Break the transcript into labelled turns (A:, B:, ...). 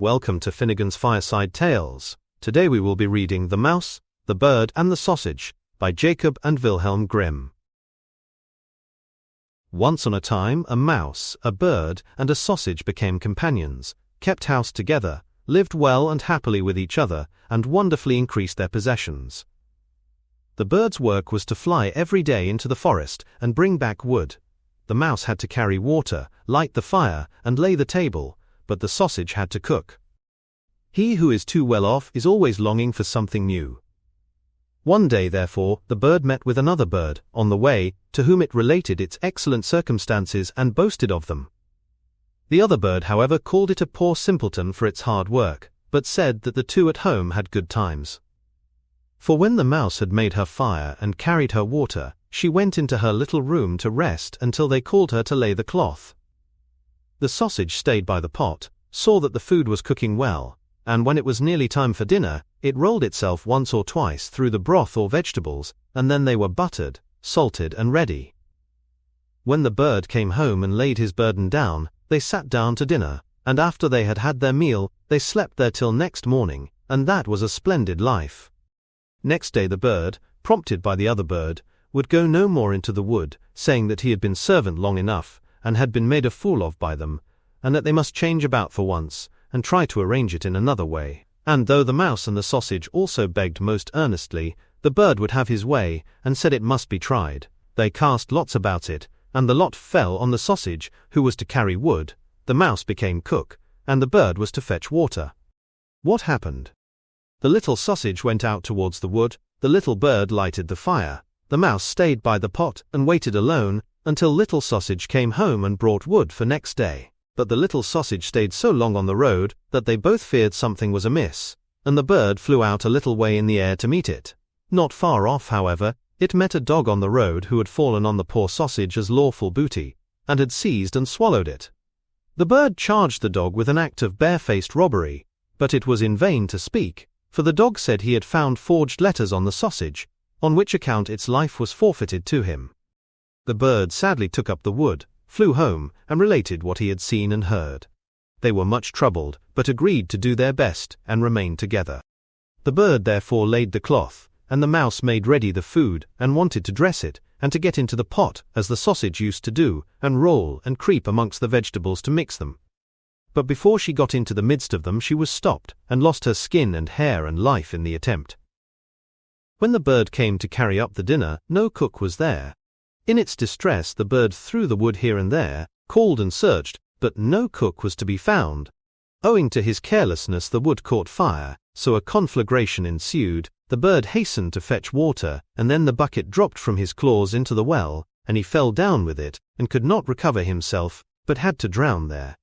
A: Welcome to Finnegan's Fireside Tales. Today we will be reading The Mouse, the Bird and the Sausage by Jacob and Wilhelm Grimm. Once on a time, a mouse, a bird, and a sausage became companions, kept house together, lived well and happily with each other, and wonderfully increased their possessions. The bird's work was to fly every day into the forest and bring back wood. The mouse had to carry water, light the fire, and lay the table, but the sausage had to cook. He who is too well off is always longing for something new. One day, therefore, the bird met with another bird, on the way, to whom it related its excellent circumstances and boasted of them. The other bird, however, called it a poor simpleton for its hard work, but said that the two at home had good times. For when the mouse had made her fire and carried her water, she went into her little room to rest until they called her to lay the cloth. The sausage stayed by the pot, saw that the food was cooking well, and when it was nearly time for dinner, it rolled itself once or twice through the broth or vegetables, and then they were buttered, salted, and ready. When the bird came home and laid his burden down, they sat down to dinner, and after they had had their meal, they slept there till next morning, and that was a splendid life. Next day the bird, prompted by the other bird, would go no more into the wood, saying that he had been servant long enough, and had been made a fool of by them, and that they must change about for once, and try to arrange it in another way. And though the mouse and the sausage also begged most earnestly, the bird would have his way, and said it must be tried. They cast lots about it, and the lot fell on the sausage, who was to carry wood, the mouse became cook, and the bird was to fetch water. What happened? The little sausage went out towards the wood, the little bird lighted the fire, the mouse stayed by the pot and waited alone, until little sausage came home and brought wood for next day. But the little sausage stayed so long on the road that they both feared something was amiss, and the bird flew out a little way in the air to meet it. Not far off, however, it met a dog on the road who had fallen on the poor sausage as lawful booty, and had seized and swallowed it. The bird charged the dog with an act of barefaced robbery, but it was in vain to speak, for the dog said he had found forged letters on the sausage, on which account its life was forfeited to him. The bird sadly took up the wood, flew home, and related what he had seen and heard. They were much troubled, but agreed to do their best, and remained together. The bird therefore laid the cloth, and the mouse made ready the food, and wanted to dress it, and to get into the pot, as the sausage used to do, and roll and creep amongst the vegetables to mix them. But before she got into the midst of them she was stopped, and lost her skin and hair and life in the attempt. When the bird came to carry up the dinner, no cook was there. In its distress the bird threw the wood here and there, called and searched, but no cook was to be found. Owing to his carelessness the wood caught fire, so a conflagration ensued. The bird hastened to fetch water, and then the bucket dropped from his claws into the well, and he fell down with it, and could not recover himself, but had to drown there.